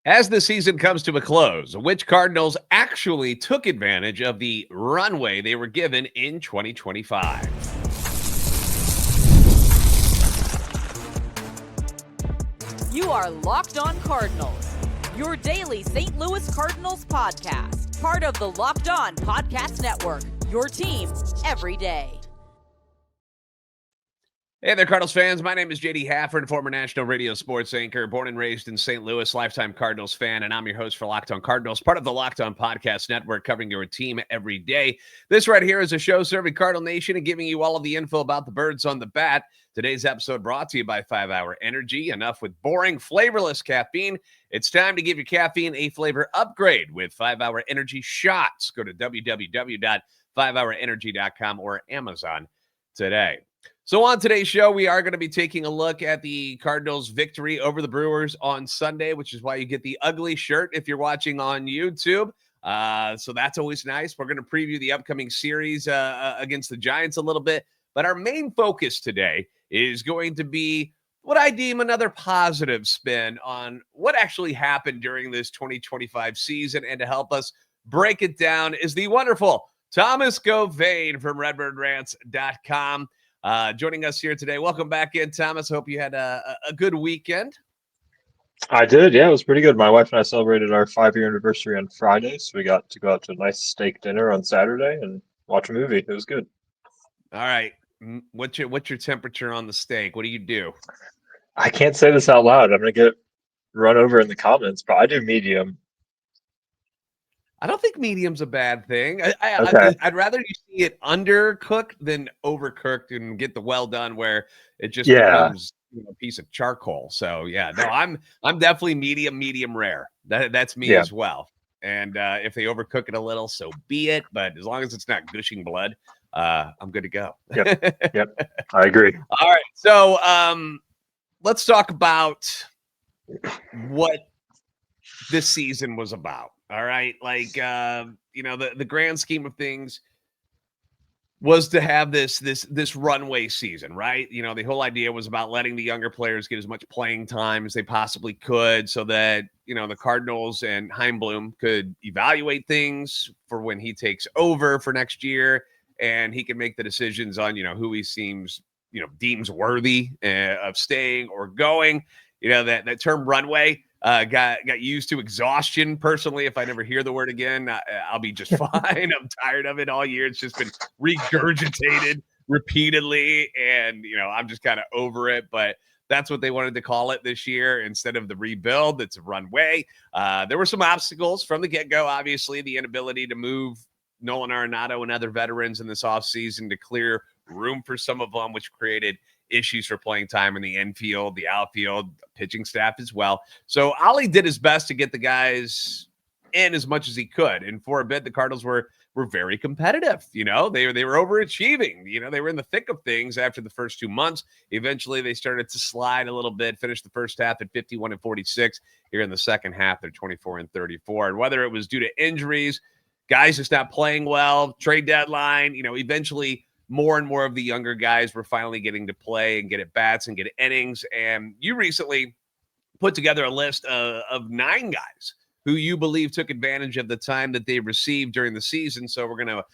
As the season comes to a close, which Cardinals actually took advantage of the runway they were given in 2025? You are Locked On Cardinals, your daily St. Louis Cardinals podcast, part of the Locked On Podcast Network, your team every day. Hey there, Cardinals fans. My name is JD Hafron, former national radio sports anchor, born and raised in St. Louis, lifetime Cardinals fan, and I'm your host for Locked On Cardinals, part of the Locked On Podcast Network, covering your team every day. This right here is a show serving Cardinal Nation and giving you all of the info about the birds on the bat. Today's episode brought to you by 5 Hour Energy. Enough with boring, flavorless caffeine. It's time to give your caffeine a flavor upgrade with 5 Hour Energy shots. Go to www.5hourenergy.com or Amazon today. So on today's show, we are going to be taking a look at the Cardinals' victory over the Brewers on Sunday, which is why you get the ugly shirt if you're watching on YouTube. So that's always nice. We're going to preview the upcoming series against the Giants a little bit. But our main focus today is going to be what I deem another positive spin on what actually happened during this 2025 season. And to help us break it down is the wonderful Thomas Gauvain from RedbirdRants.com. Joining us here today. Welcome back in, Thomas. Hope you had a good weekend. I did. Yeah, it was pretty good. My wife and I celebrated our 5-year anniversary on Friday, so we got to go out to a nice steak dinner on Saturday and watch a movie. It was good. All right. What's your temperature on the steak? What do you do? I can't say this out loud. I'm going to get run over in the comments, but I do medium. I don't think medium's a bad thing. Okay. I'd rather you see it undercooked than overcooked and get the well done where it just Yeah. becomes a piece of charcoal. So yeah, no, I'm definitely medium rare. That's me as well. And if they overcook it a little, so be it. But as long as it's not gushing blood, I'm good to go. Yep. I agree. All right. So let's talk about what this season was about. All right. Like, the grand scheme of things was to have this runway season, right? You know, the whole idea was about letting the younger players get as much playing time as they possibly could so that, the Cardinals and Heimblum could evaluate things for when he takes over for next year, and he can make the decisions on, who he deems worthy of staying or going. That term runway got used to exhaustion. Personally, if I never hear the word again, I'll be just fine. I'm tired of it all year. It's just been regurgitated repeatedly, and I'm just kind of over it. But that's what they wanted to call it this year instead of the rebuild. It's a runway. There were some obstacles from the get-go. Obviously, the inability to move Nolan Arenado and other veterans in this offseason to clear room for some of them, which created issues for playing time in the infield, the outfield, pitching staff as well. So Ollie did his best to get the guys in as much as he could. And for a bit, the Cardinals were very competitive. They were overachieving. They were in the thick of things after the first 2 months. Eventually, they started to slide a little bit, finished the first half at 51-46. Here in the second half, they're 24-34. And whether it was due to injuries, guys just not playing well, trade deadline, eventually more and more of the younger guys were finally getting to play and get at bats and get innings. And you recently put together a list of 9 guys who you believe took advantage of the time that they received during the season. So we're going to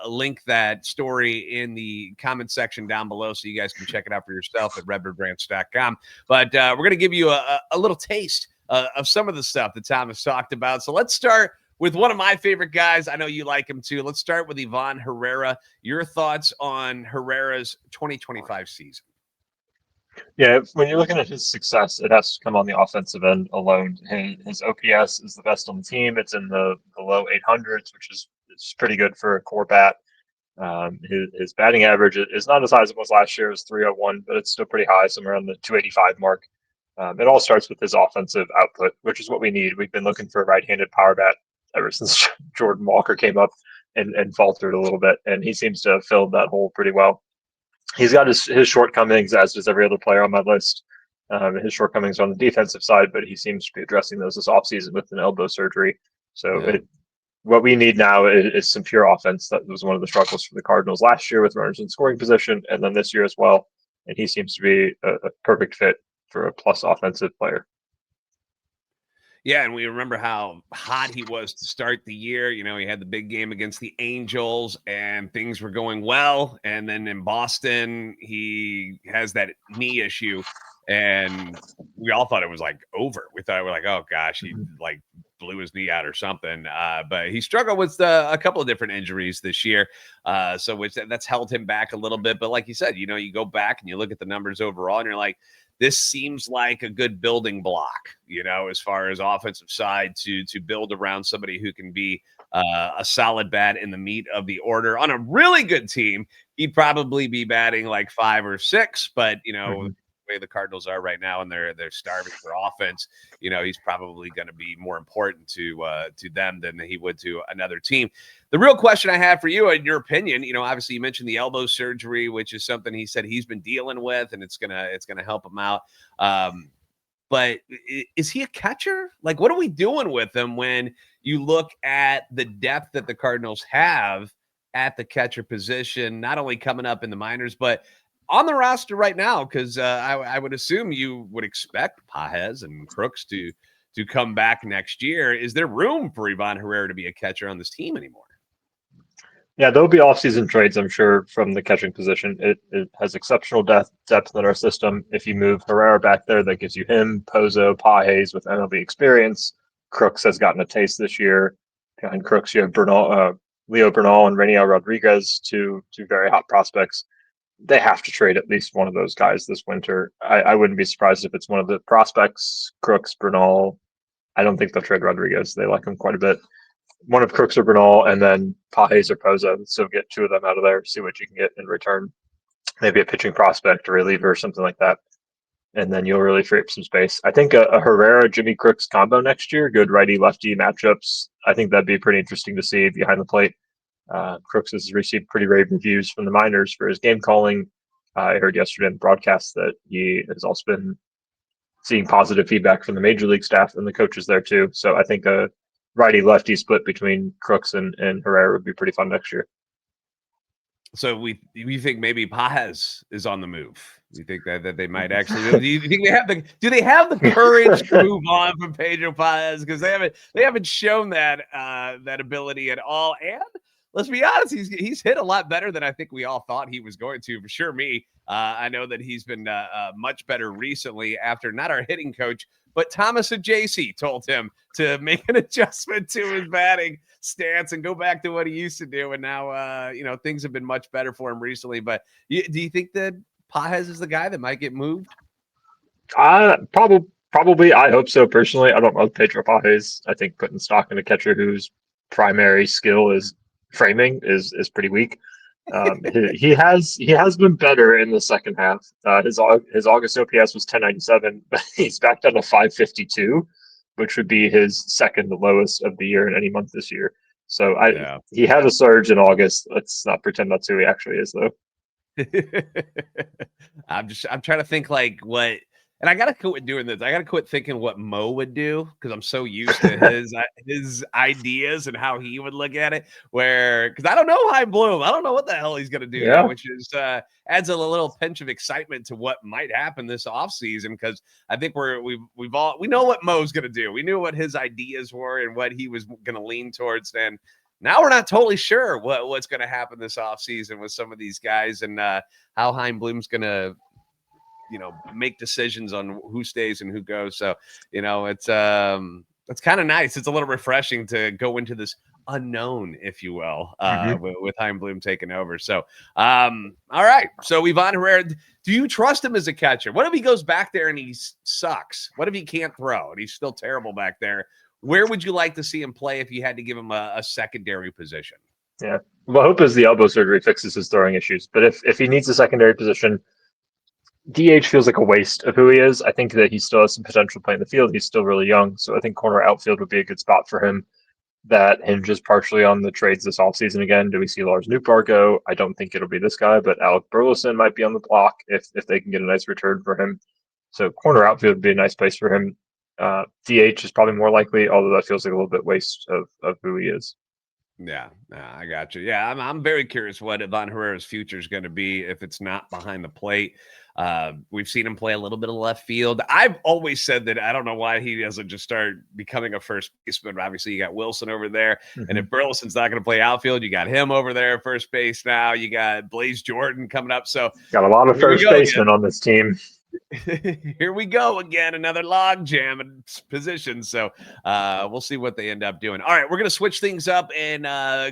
link that story in the comment section down below so you guys can check it out for yourself at redbirdranch.com. But we're going to give you a little taste of some of the stuff that Thomas talked about. So let's start with one of my favorite guys. I know you like him too. Let's start with Ivan Herrera. Your thoughts on Herrera's 2025 season? Yeah, when you're looking at his success, it has to come on the offensive end alone. His OPS is the best on the team. It's in the low 800s, which is pretty good for a core bat. His batting average is not as high as it was last year. It was 301, but it's still pretty high, somewhere around the 285 mark. It all starts with his offensive output, which is what we need. We've been looking for a right-handed power bat ever since Jordan Walker came up and faltered a little bit, and he seems to have filled that hole pretty well. He's got his shortcomings, as does every other player on my list. His shortcomings on the defensive side, but he seems to be addressing those this offseason with an elbow surgery. So what we need now is some pure offense. That was one of the struggles for the Cardinals last year with runners in scoring position, and then this year as well. And he seems to be a perfect fit for a plus offensive player. Yeah, and we remember how hot he was to start the year. You know, he had the big game against the Angels and things were going well. And then in Boston, he has that knee issue. And we all thought it was like over. We thought, we're like, oh gosh, he like blew his knee out or something. But he struggled with a couple of different injuries this year. So which that's held him back a little bit. But like you said, you know, you go back and you look at the numbers overall and you're like, this seems like a good building block, you know, as far as offensive side to build around somebody who can be a solid bat in the meat of the order. On a really good team, he'd probably be batting like 5 or 6, but you know, the way the Cardinals are right now and they're starving for offense, you know, he's probably going to be more important to them than he would to another team. The real question I have for you, in your opinion, you know, obviously you mentioned the elbow surgery, which is something he said he's been dealing with, and it's gonna help him out. But is he a catcher? Like, what are we doing with him when you look at the depth that the Cardinals have at the catcher position, not only coming up in the minors, but on the roster right now? Because I would assume you would expect Pages and Crooks to come back next year. Is there room for Ivan Herrera to be a catcher on this team anymore? Yeah, there'll be off-season trades, I'm sure, from the catching position. It has exceptional depth in our system. If you move Herrera back there, that gives you him, Pozo, Pages with MLB experience. Crooks has gotten a taste this year. Behind Crooks, you have Leo Bernal and Reniel Rodriguez, two very hot prospects. They have to trade at least one of those guys this winter. I wouldn't be surprised if it's one of the prospects, Crooks, Bernal. I don't think they'll trade Rodriguez. They like him quite a bit. One of Crooks or Bernal, and then Pages or Pozo. So get 2 of them out of there, see what you can get in return. Maybe a pitching prospect or reliever or something like that. And then you'll really free up some space. I think a Herrera, Jimmy Crooks combo next year, good righty-lefty matchups. I think that'd be pretty interesting to see behind the plate. Crooks has received pretty rave reviews from the minors for his game calling. I heard yesterday in the broadcast that he has also been seeing positive feedback from the major league staff and the coaches there too. So I think a righty-lefty split between Crooks and Herrera would be pretty fun next year. So we think maybe Pages is on the move. You think that they might actually move? Do you think they have the courage to move on from Pedro Pages? Because they haven't shown that ability at all. And let's be honest, he's hit a lot better than I think we all thought he was going to. For sure, me. I know that he's been much better recently after not our hitting coach, but Thomas and JC told him to make an adjustment to his batting stance and go back to what he used to do. And now, things have been much better for him recently. But do you think that Pages is the guy that might get moved? Probably. I hope so personally. I don't love Pedro Pages. I think putting stock in a catcher whose primary skill is framing is pretty weak. He has been better in the second half. His August OPS was 1097, but he's back down to 552, which would be his second lowest of the year in any month this year. So he had a surge in August. Let's not pretend that's who he actually is, though. I'm trying to think like what. And I gotta quit doing this. I gotta quit thinking what Mo would do because I'm so used to his ideas and how he would look at it. Because I don't know Chaim Bloom. I don't know what the hell he's gonna do, which is adds a little pinch of excitement to what might happen this offseason. Because I think we know what Mo's gonna do. We knew what his ideas were and what he was gonna lean towards. And now we're not totally sure what's gonna happen this offseason with some of these guys and how Chaim Bloom's gonna make decisions on who stays and who goes. So, it's kind of nice. It's a little refreshing to go into this unknown, if you will, with Chaim Bloom taking over. So, all right. So Ivan Herrera, do you trust him as a catcher? What if he goes back there and he sucks? What if he can't throw and he's still terrible back there? Where would you like to see him play if you had to give him a secondary position? Yeah. Well, I hope as the elbow surgery fixes his throwing issues. But if he needs a secondary position, DH feels like a waste of who he is. I think that he still has some potential playing the field. He's still really young. So I think corner outfield would be a good spot for him. That hinges partially on the trades this offseason again. Do we see Lars Nootbaar go? I don't think it'll be this guy, but Alec Burleson might be on the block if they can get a nice return for him. So corner outfield would be a nice place for him. DH is probably more likely, although that feels like a little bit waste of who he is. Yeah, I got you. Yeah, I'm very curious what Ivan Herrera's future is going to be if it's not behind the plate. We've seen him play a little bit of left field. I've always said that I don't know why he doesn't just start becoming a first baseman. Obviously, you got Wilson over there. And if Burleson's not going to play outfield, you got him over there at first base now. You got Blaze Jordan coming up. So got a lot of first basemen on this team. Here we go again, another log jam in position. So we'll see what they end up doing. All right, we're going to switch things up and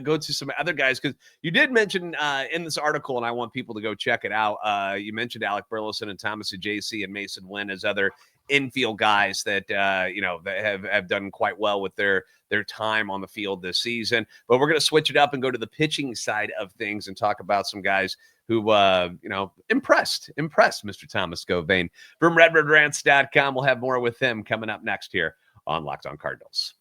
go to some other guys, because you did mention in this article, and I want people to go check it out. You mentioned Alec Burleson and Thomas Ajayci and Mason Wynn as other infield guys that that have done quite well with their time on the field this season. But we're going to switch it up and go to the pitching side of things and talk about some guys who, impressed Mr. Thomas Gauvain from RedbirdRants.com. We'll have more with him coming up next here on Locked On Cardinals.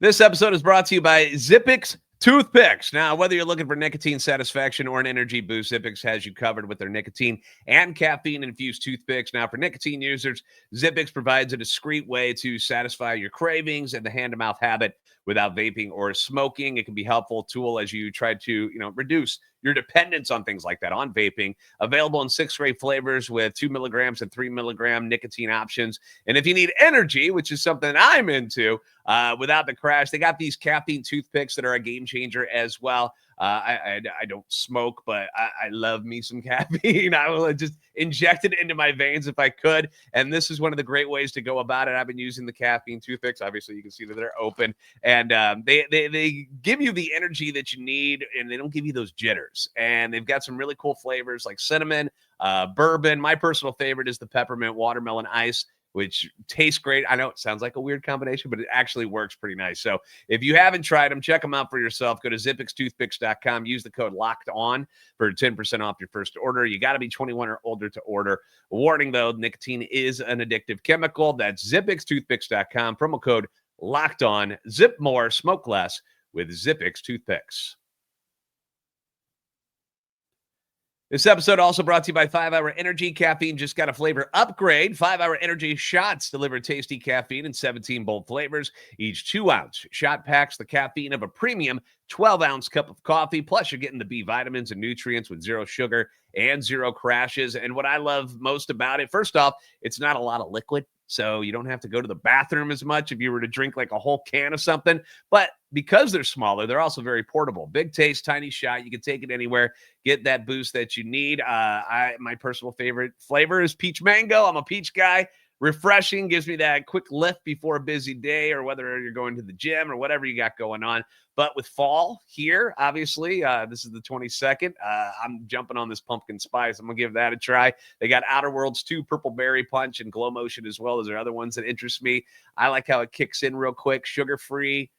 This episode is brought to you by Zippix Toothpicks. Now, whether you're looking for nicotine satisfaction or an energy boost, Zippix has you covered with their nicotine and caffeine-infused toothpicks. Now, for nicotine users, Zippix provides a discreet way to satisfy your cravings and the hand-to-mouth habit without vaping or smoking. It can be a helpful tool as you try to, reduce your dependence on things like that, on vaping. Available in 6 great flavors with 2 milligrams and 3 milligram nicotine options. And if you need energy, which is something I'm into, without the crash, they got these caffeine toothpicks that are a game changer as well. I don't smoke, but I love me some caffeine. I will just inject it into my veins if I could. And this is one of the great ways to go about it. I've been using the caffeine toothpicks. Obviously, you can see that they're open. And they give you the energy that you need, and they don't give you those jitters. And they've got some really cool flavors like cinnamon, bourbon. My personal favorite is the peppermint watermelon ice, which tastes great. I know it sounds like a weird combination, but it actually works pretty nice. So if you haven't tried them, check them out for yourself. Go to zippixtoothpicks.com. Use the code LOCKEDON for 10% off your first order. You got to be 21 or older to order. Warning, though, nicotine is an addictive chemical. That's zippixtoothpicks.com. Promo code LOCKEDON. Zip more, smoke less with Zippix Toothpicks. This episode also brought to you by 5-Hour Energy. Caffeine just got a flavor upgrade. 5-Hour Energy shots deliver tasty caffeine in 17 bold flavors. Each 2-ounce shot packs the caffeine of a premium 12-ounce cup of coffee. Plus, you're getting the B vitamins and nutrients with 0 sugar and 0 crashes. And what I love most about it, first off, it's not a lot of liquid, so you don't have to go to the bathroom as much if you were to drink like a whole can of something. But because they're smaller, they're also very portable. Big taste, tiny shot. You can take it anywhere. Get that boost that you need. My personal favorite flavor is peach mango. I'm a peach guy. Refreshing, gives me that quick lift before a busy day, or whether you're going to the gym or whatever you got going on. But with fall here, obviously, this is the 22nd. I'm jumping on this pumpkin spice. I'm going to give that a try. They got Outer Worlds 2, Purple Berry Punch, and Glow Motion as well. Those are other ones that interest me. I like how it kicks in real quick, sugar-free.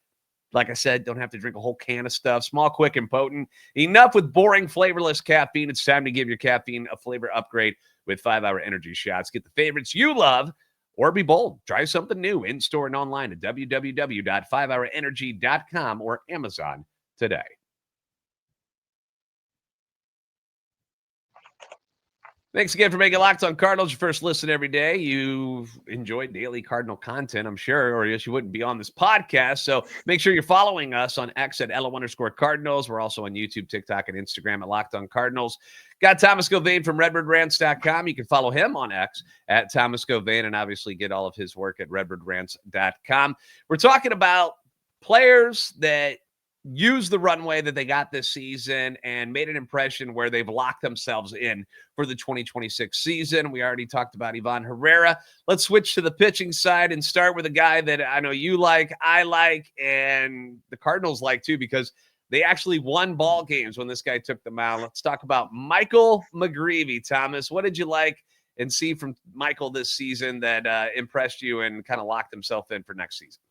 Like I said, don't have to drink a whole can of stuff. Small, quick, and potent. Enough with boring, flavorless caffeine. It's time to give your caffeine a flavor upgrade with 5-Hour Energy shots. Get the favorites you love, or be bold. Try something new in-store and online at www.5hourenergy.com or Amazon today. Thanks again for making Locked On Cardinals your first listen every day. You enjoy daily Cardinal content, I'm sure, or else you wouldn't be on this podcast. So make sure you're following us on X at LO_Cardinals. We're also on YouTube, TikTok, and Instagram at Locked On Cardinals. Got Thomas Gauvain from RedbirdRants.com. You can follow him on X at Thomas Gauvain, and obviously get all of his work at RedbirdRants.com. We're talking about players that use the runway that they got this season and made an impression where they've locked themselves in for the 2026 season. We already talked about Ivan Herrera. Let's switch to the pitching side and start with a guy that I know you like, I like, and the Cardinals like too, because they actually won ball games when this guy took the mound. Let's talk about Michael McGreevy. Thomas, what did you like and see from Michael this season that impressed you and kind of locked himself in for next season?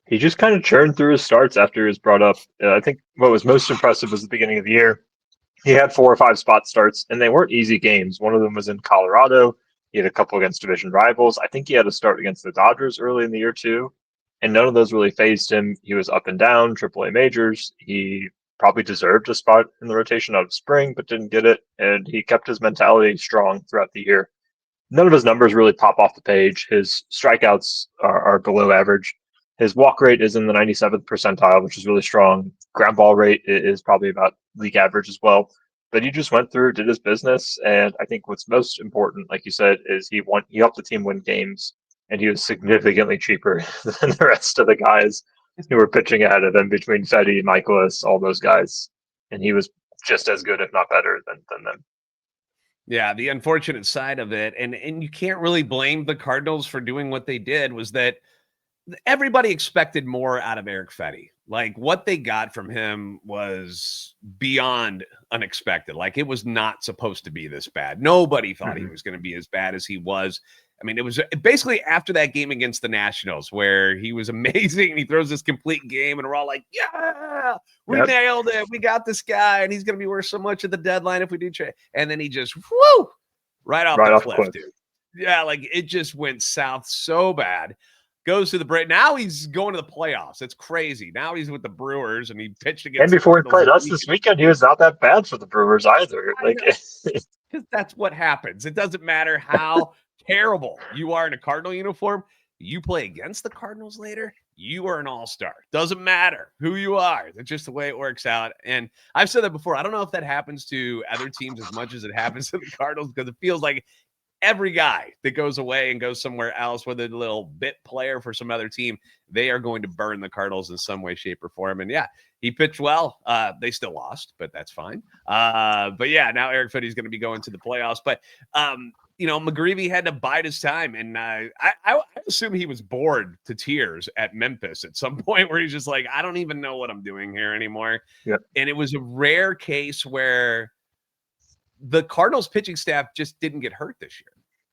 He just kind of churned through his starts after he was brought up. I think what was most impressive was the beginning of the year. He had 4 or 5 spot starts, and they weren't easy games. One of them was in Colorado. He had a couple against division rivals. I think he had a start against the Dodgers early in the year too, and none of those really fazed him. He was up and down, AAA majors. He probably deserved a spot in the rotation out of spring, but didn't get it, and he kept his mentality strong throughout the year. None of his numbers really pop off the page. His strikeouts are below average. His walk rate is in the 97th percentile, which is really strong. Ground ball rate is probably about league average as well. But he just went through, did his business, and I think what's most important, like you said, is he helped the team win games, and he was significantly cheaper than the rest of the guys who were pitching ahead of him between Fedde, Michaelis, all those guys, and he was just as good, if not better, than them. Yeah, the unfortunate side of it, and you can't really blame the Cardinals for doing what they did, was that everybody expected more out of Erick Fedde. Like, what they got from him was beyond unexpected. Like, it was not supposed to be this bad. Nobody thought he was going to be as bad as he was. I mean, it was basically after that game against the Nationals where he was amazing. And he throws this complete game and we're all like, yeah, we nailed it. We got this guy and he's going to be worth so much at the deadline if we do trade. And then he just, right off the cliff, dude. Yeah, like it just went south so bad. Goes to the break. Now he's going to the playoffs. It's crazy. Now he's with the Brewers and he pitched against. And before he played us this weekend, he was not that bad for the Brewers either. Like, because that's what happens. It doesn't matter how terrible you are in a Cardinal uniform. You play against the Cardinals later, you are an all-star. Doesn't matter who you are. That's just the way it works out. And I've said that before. I don't know if that happens to other teams as much as it happens to the Cardinals, because it feels like every guy that goes away and goes somewhere else, whether a little bit player for some other team, they are going to burn the Cardinals in some way, shape, or form. And yeah, he pitched well. They still lost, but that's fine. But yeah, now Erick Fedde is going to be going to the playoffs. But McGreevy had to bide his time, and I assume he was bored to tears at Memphis at some point, where he's just like, I don't even know what I'm doing here anymore. Yep. And it was a rare case where the Cardinals pitching staff just didn't get hurt this year.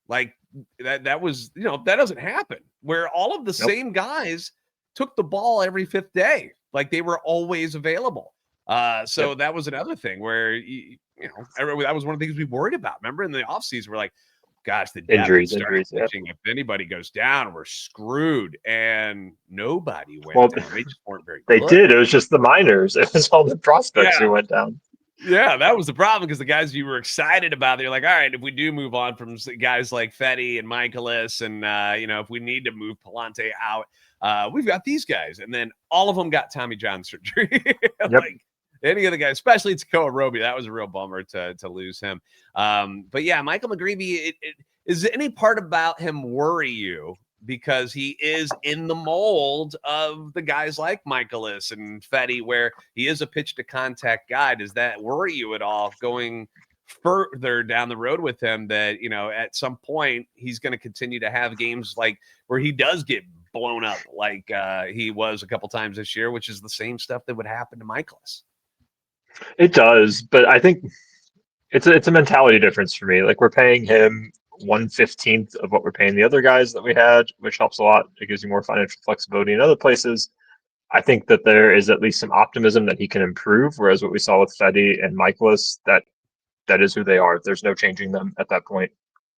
Like that was, that doesn't happen, where all of the same guys took the ball every fifth day. Like they were always available. So that was another thing where, that was one of the things we worried about. Remember in the offseason, we're like, gosh, the injuries. Pitching. If anybody goes down, we're screwed. And nobody went down. They just weren't very good. They did. It was just the minors. It was all the prospects who went down. Yeah, that was the problem, because the guys you were excited about, they're like, all right, if we do move on from guys like Fedde and Michaelis, and if we need to move Palante out, we've got these guys. And then all of them got Tommy John surgery. Like any of the guys, especially Tekoa Roby, that was a real bummer to lose him. But yeah, Michael McGreevy, is any part about him worry you? Because he is in the mold of the guys like Michaelis and Fedde, where he is a pitch to contact guy. Does that worry you at all going further down the road with him, that, at some point he's going to continue to have games like where he does get blown up like he was a couple times this year, which is the same stuff that would happen to Michaelis? It does, but I think it's a mentality difference for me. Like, we're paying him 1/15 of what we're paying the other guys that we had, which helps a lot. It gives you more financial flexibility in other places. I think that there is at least some optimism that he can improve, whereas what we saw with Fedde and Michaelis, that is who they are. There's no changing them at that point.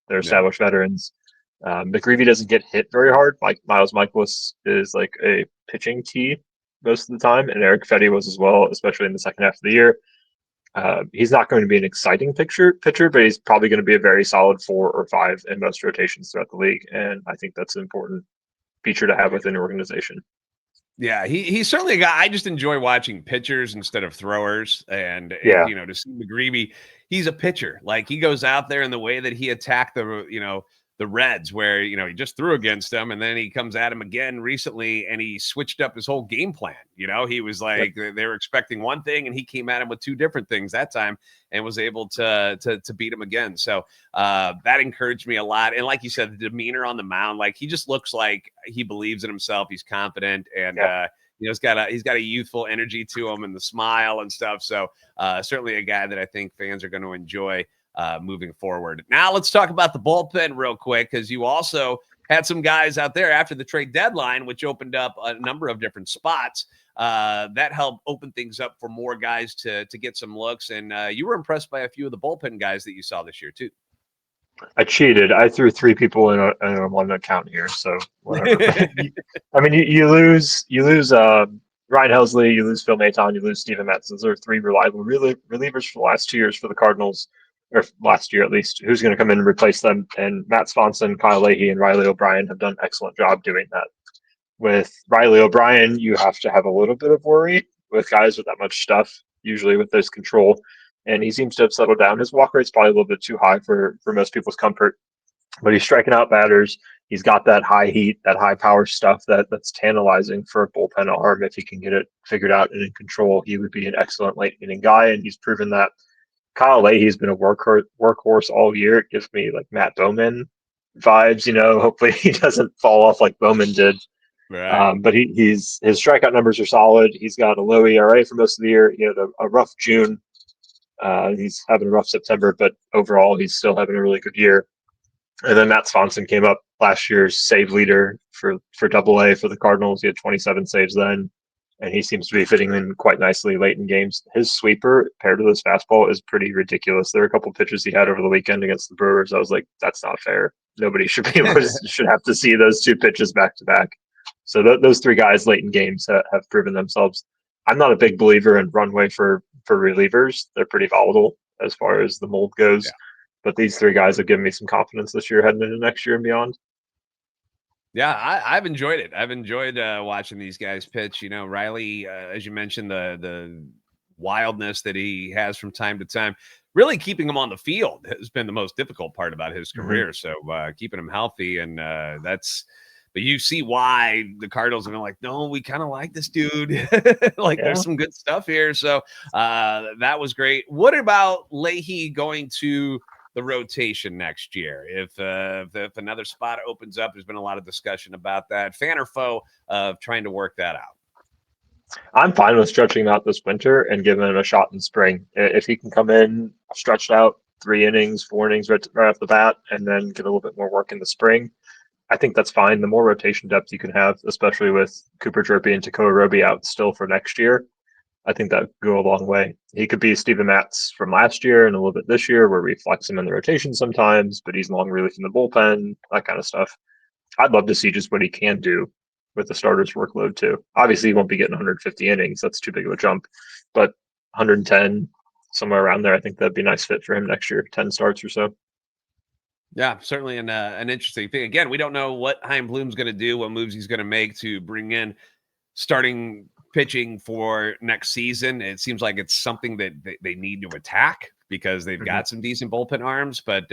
They're established veterans. McGreevy doesn't get hit very hard. Like Miles Michaelis is like a pitching tee most of the time, and Erick Fedde was as well, especially in the second half of the year. He's not going to be an exciting pitcher, but he's probably going to be a very solid 4 or 5 in most rotations throughout the league. And I think that's an important feature to have within an organization. Yeah, he's certainly a guy. I just enjoy watching pitchers instead of throwers. And to see McGreevy, he's a pitcher. Like, he goes out there in the way that he attacked the Reds, where, he just threw against them, and then he comes at him again recently and he switched up his whole game plan. He was like, they were expecting one thing and he came at him with 2 different things that time and was able to beat him again. So that encouraged me a lot. And like you said, the demeanor on the mound, like, he just looks like he believes in himself. He's confident, and he's got a youthful energy to him, and the smile and stuff. So certainly a guy that I think fans are going to enjoy moving forward. Now let's talk about the bullpen real quick, because you also had some guys out there after the trade deadline, which opened up a number of different spots that helped open things up for more guys to get some looks. And you were impressed by a few of the bullpen guys that you saw this year too. I cheated. I threw 3 people in a one account here, so whatever. I mean, you lose Ryan Helsley, you lose Phil Maton, you lose Steven Metz. Those are 3 reliable relievers for the last 2 years for the Cardinals, or last year at least. Who's going to come in and replace them? And Matt Svanson, Kyle Leahy, and Riley O'Brien have done an excellent job doing that. With Riley O'Brien, you have to have a little bit of worry with guys with that much stuff, usually with this control. And he seems to have settled down. His walk rate's probably a little bit too high for most people's comfort, but he's striking out batters. He's got that high heat, that high power stuff that's tantalizing for a bullpen arm. If he can get it figured out and in control, he would be an excellent late inning guy, and he's proven that. Kyle Leahy's been a workhorse all year. It gives me like Matt Bowman vibes. Hopefully he doesn't fall off like Bowman did. Right. But his strikeout numbers are solid. He's got a low ERA for most of the year. He had a rough June. He's having a rough September, but overall he's still having a really good year. And then Matt Svanson came up, last year's save leader for AA for the Cardinals. He had 27 saves then, and he seems to be fitting in quite nicely late in games. His sweeper paired with his fastball is pretty ridiculous. There are a couple pitches he had over the weekend against the Brewers. I was like, that's not fair. Nobody should be able to should have to see those two pitches back to back. So those three guys late in games have proven themselves. I'm not a big believer in Runway for relievers. They're pretty volatile as far as the mold goes. Yeah. But these three guys have given me some confidence this year heading into next year and beyond. Yeah, I've enjoyed it. I've enjoyed watching these guys pitch. Riley, as you mentioned, the wildness that he has from time to time, really keeping him on the field has been the most difficult part about his career. So keeping him healthy, and but you see why the Cardinals are like, no, we kind of like this dude. There's some good stuff here. So that was great. What about Leahy going to the rotation next year? If another spot opens up, there's been a lot of discussion about that. Fan or foe of trying to work that out? I'm fine with stretching him out this winter and giving him a shot in spring. If he can come in stretched out 3 innings, 4 innings right off the bat, and then get a little bit more work in the spring, I think that's fine. The more rotation depth you can have, especially with Cooper Jerpy and Tekoa Roby out still for next year, I think that would go a long way. He could be Steven Matz from last year and a little bit this year, where we flex him in the rotation sometimes, but he's long relief in the bullpen, that kind of stuff. I'd love to see just what he can do with the starter's workload too. Obviously, he won't be getting 150 innings. That's too big of a jump. But 110, somewhere around there, I think that'd be a nice fit for him next year, 10 starts or so. Yeah, certainly an interesting thing. Again, we don't know what Chaim Bloom's going to do, what moves he's going to make to bring in starting pitching for next season. It seems like it's something that they need to attack because they've got some decent bullpen arms, but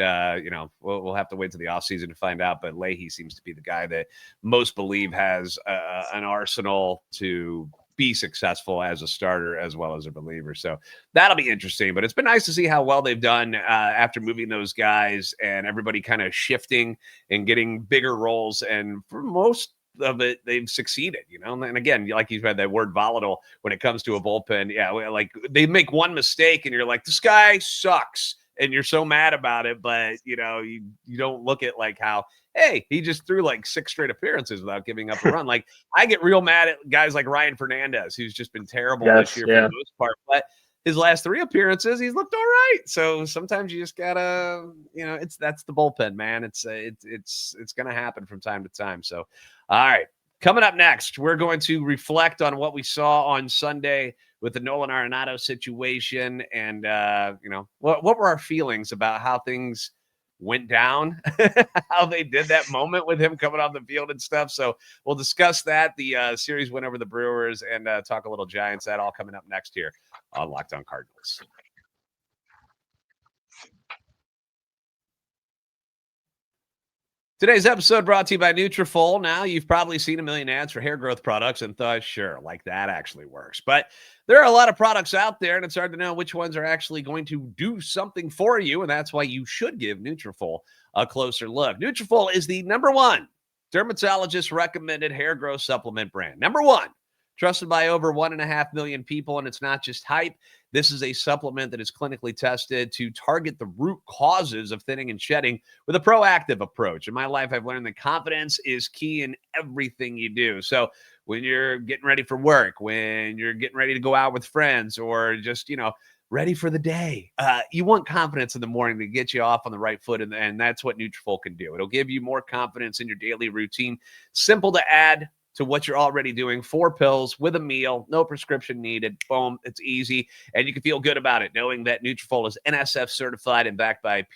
we'll have to wait till the offseason to find out. But Leahy seems to be the guy that most believe has an arsenal to be successful as a starter as well as a reliever. So that'll be interesting, but it's been nice to see how well they've done after moving those guys and everybody kind of shifting and getting bigger roles. And for most of it, they've succeeded, and again, like you had that word volatile when it comes to a bullpen. Yeah, like they make one mistake and you're like, this guy sucks, and you're so mad about it, but you don't look at like how, hey, he just threw like 6 straight appearances without giving up a run. Like I get real mad at guys like Ryan Fernandez, who's just been terrible this year for the most part, but his last 3 appearances, he's looked all right. So sometimes you just gotta, that's the bullpen, man. It's going to happen from time to time. So, all right, coming up next, we're going to reflect on what we saw on Sunday with the Nolan Arenado situation, and what were our feelings about how things went down, how they did that moment with him coming off the field and stuff. So we'll discuss that. The series win over the Brewers, and talk a little Giants. That all coming up next here on Locked On Cardinals. Today's episode brought to you by Nutrafol. Now, you've probably seen a million ads for hair growth products and thought, sure, like that actually works. But there are a lot of products out there, and it's hard to know which ones are actually going to do something for you, and that's why you should give Nutrafol a closer look. Nutrafol is the #1 dermatologist-recommended hair growth supplement brand. #1. Trusted by over 1.5 million people, and it's not just hype. This is a supplement that is clinically tested to target the root causes of thinning and shedding with a proactive approach. In my life, I've learned that confidence is key in everything you do. So when you're getting ready for work, when you're getting ready to go out with friends, or just, ready for the day, you want confidence in the morning to get you off on the right foot, and that's what Nutrafol can do. It'll give you more confidence in your daily routine. Simple to add to what you're already doing. 4 pills with a meal, no prescription needed. Boom, it's easy, and you can feel good about it knowing that Nutrafol is NSF certified and backed by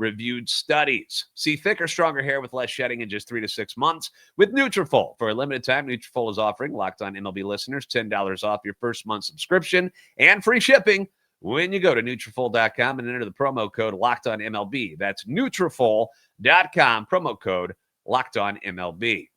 peer-reviewed studies. See thicker, stronger hair with less shedding in just 3 to 6 months with Nutrafol. For a limited time, Nutrafol is offering Locked On MLB listeners $10 off your first month subscription and free shipping when you go to Nutrafol.com and enter the promo code LOCKEDONMLB. That's Nutrafol.com, promo code LOCKEDONMLB.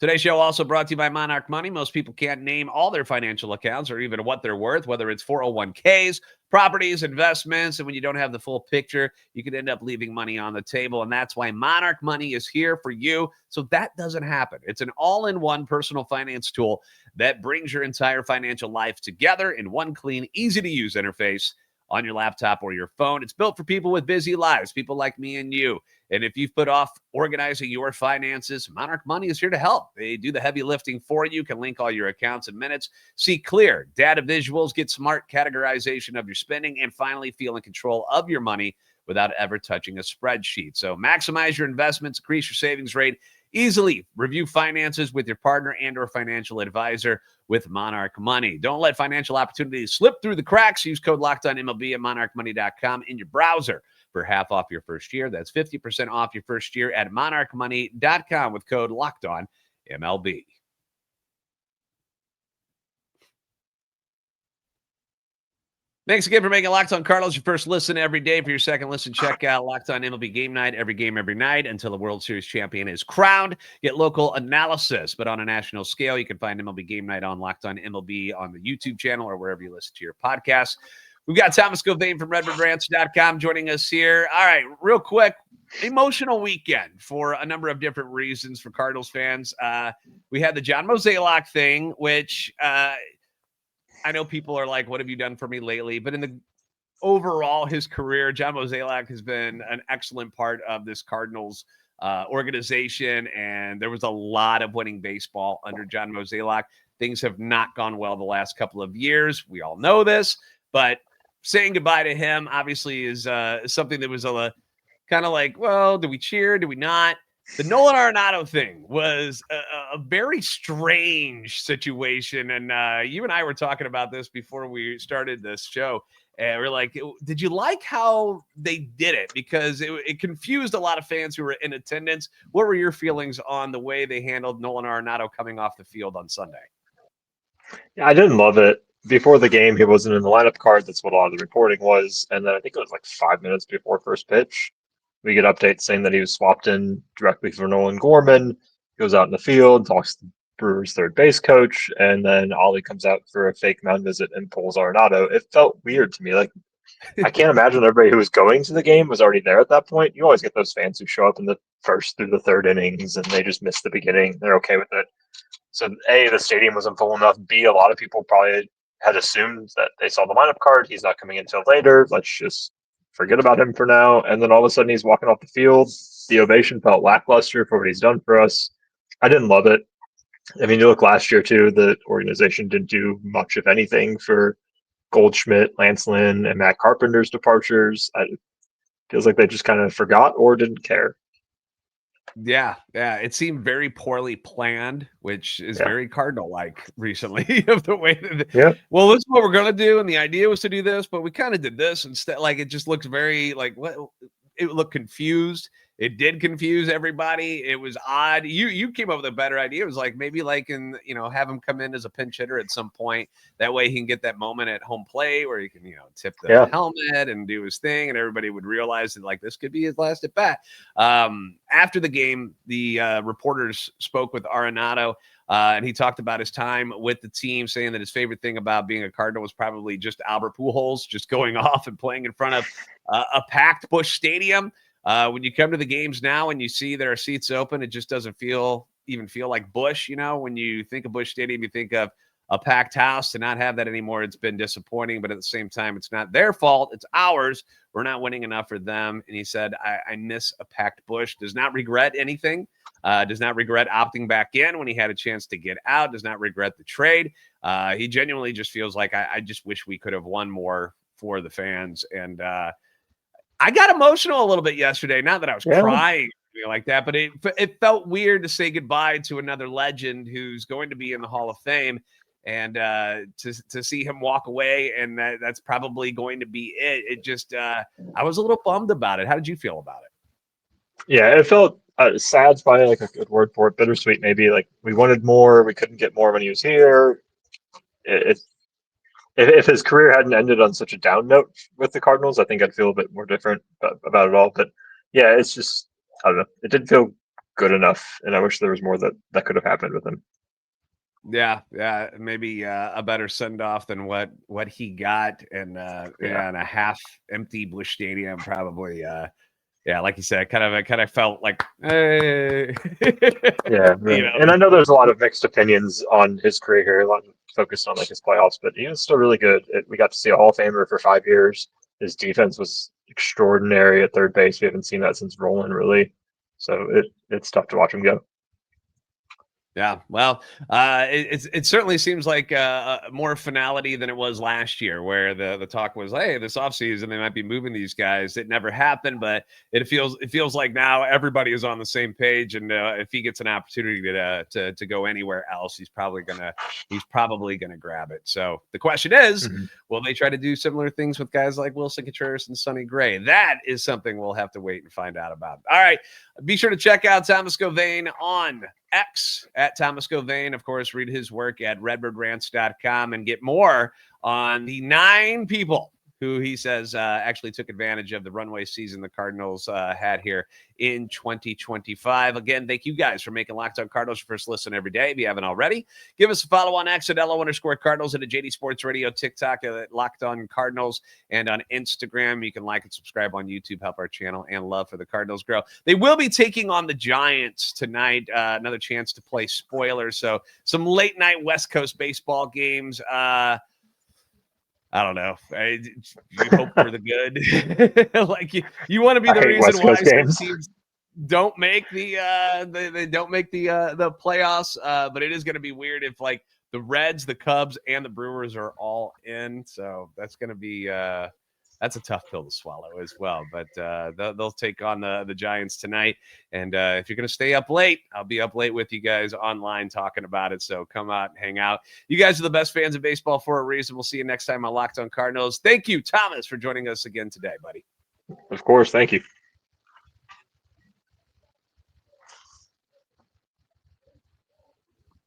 Today's show also brought to you by Monarch Money. Most people can't name all their financial accounts or even what they're worth, whether it's 401ks, properties, investments. And when you don't have the full picture, you could end up leaving money on the table. And that's why Monarch Money is here for you, so that doesn't happen. It's an all-in-one personal finance tool that brings your entire financial life together in one clean, easy-to-use interface on your laptop or your phone. It's built for people with busy lives, people like me and you. And if you've put off organizing your finances, Monarch Money is here to help. They do the heavy lifting for you, can link all your accounts in minutes, see clear data visuals, get smart categorization of your spending, and finally feel in control of your money without ever touching a spreadsheet. So maximize your investments, increase your savings rate, easily review finances with your partner and or financial advisor with Monarch Money. Don't let financial opportunities slip through the cracks. Use code LOCKEDONMLB at monarchmoney.com in your browser for half off your first year. That's 50% off your first year at monarchmoney.com with code LOCKEDONMLB. Thanks again for making Locked On Cardinals your first listen every day. For your second listen, check out Locked On MLB Game Night, every game, every night until the World Series champion is crowned. Get local analysis, but on a national scale. You can find MLB Game Night on Locked On MLB on the YouTube channel or wherever you listen to your podcasts. We've got Thomas Gauvain from RedbirdRants.com joining us here. All right, real quick, emotional weekend for a number of different reasons for Cardinals fans. We had the John Mozeliak thing, which I know people are like, what have you done for me lately? But in the overall, his career, John Mozeliak has been an excellent part of this Cardinals organization. And there was a lot of winning baseball under John Mozeliak. Things have not gone well the last couple of years. We all know this, but saying goodbye to him obviously is something that was kind of like, well, do we cheer? Do we not? The Nolan Arenado thing was a very strange situation. And you and I were talking about this before we started this show. And we're like, did you like how they did it? Because it confused a lot of fans who were in attendance. What were your feelings on the way they handled Nolan Arenado coming off the field on Sunday? Yeah, I didn't love it. Before the game, he wasn't in the lineup card. That's what a lot of the reporting was. And then I think it was like 5 minutes before first pitch, we get updates saying that he was swapped in directly for Nolan Gorman, goes out in the field, talks to Brewers' third base coach, and then Ollie comes out for a fake mound visit and pulls Arenado. It felt weird to me. Like, I can't imagine everybody who was going to the game was already there at that point. You always get those fans who show up in the first through the third innings and they just miss the beginning. They're okay with it. So, A, the stadium wasn't full enough. B, a lot of people probably had assumed that they saw the lineup card. He's not coming until later. Let's just forget about him for now. And then all of a sudden he's walking off the field. The ovation felt lackluster for what he's done for us. I didn't love it. I mean, you look last year too, the organization didn't do much, if anything, for Goldschmidt, Lance Lynn, and Matt Carpenter's departures. It feels like they just kind of forgot or didn't care. Yeah. It seemed very poorly planned, which is very Cardinal-like recently of the way that, well, this is what we're going to do. And the idea was to do this, but we kind of did this instead. Like, it just looks very like, what? It looked confused. It did confuse everybody. It was odd. You came up with a better idea. It was like, maybe like have him come in as a pinch hitter at some point. That way he can get that moment at home plate where he can, tip the helmet and do his thing. And everybody would realize that like, this could be his last at bat. After the game, the reporters spoke with Arenado and he talked about his time with the team, saying that his favorite thing about being a Cardinal was probably just Albert Pujols, just going off and playing in front of a packed Busch Stadium. When you come to the games now and you see there are seats open, it just doesn't even feel like Busch. When you think of Busch Stadium, you think of a packed house. To not have that anymore, it's been disappointing. But at the same time, it's not their fault. It's ours. We're not winning enough for them. And he said, I miss a packed Busch. Does not regret anything. Does not regret opting back in when he had a chance to get out. Does not regret the trade. He genuinely just feels like I just wish we could have won more for the fans. And I got emotional a little bit yesterday. Not that I was crying like that, but it felt weird to say goodbye to another legend who's going to be in the Hall of Fame. and to see him walk away, and that's probably going to be it. It just I was a little bummed about it. How did you feel about it? Yeah, it felt sad's probably like a good word for it. Bittersweet, maybe. Like we wanted more, we couldn't get more when he was here. If his career hadn't ended on such a down note with the Cardinals, I think I'd feel a bit more different about it all. But yeah, it's just I don't know. It didn't feel good enough, and I wish there was more that could have happened with him. Yeah, maybe a better send off than what he got, and and a half empty Busch Stadium probably. Yeah, like you said, I kind of felt like, hey. Yeah, right. And I know there's a lot of mixed opinions on his career here, a lot focused on like his playoffs, but he was still really good. We got to see a Hall of Famer for 5 years. His defense was extraordinary at third base. We haven't seen that since Roland, really. So it's tough to watch him go. Yeah, well, it certainly seems like more finality than it was last year, where the talk was, hey, this offseason they might be moving these guys. It never happened, but it feels like now everybody is on the same page, and if he gets an opportunity to go anywhere else, he's probably gonna grab it. So the question is, will they try to do similar things with guys like Wilson Contreras and Sonny Gray? That is something we'll have to wait and find out about. All right, be sure to check out Thomas Gauvain on X at Thomas Gauvain. Of course, read his work at redbirdrant.com and get more on the 9 people who he says actually took advantage of the runway season the Cardinals had here in 2025. Again, thank you guys for making Locked On Cardinals your first listen every day. If you haven't already, give us a follow on X at LO_Cardinals, and at JD Sports Radio, TikTok at Locked On Cardinals, and on Instagram. You can like and subscribe on YouTube, help our channel and love for the Cardinals grow. They will be taking on the Giants tonight. Another chance to play spoilers. So some late night West Coast baseball games. I don't know. You hope for the good. Like you want to be the reason why some teams don't make they don't make the playoffs. But it is going to be weird if like the Reds, the Cubs, and the Brewers are all in. So that's going to be that's a tough pill to swallow as well. But they'll take on the Giants tonight. And if you're going to stay up late, I'll be up late with you guys online talking about it. So come out and hang out. You guys are the best fans of baseball for a reason. We'll see you next time on Locked On Cardinals. Thank you, Thomas, for joining us again today, buddy. Of course. Thank you.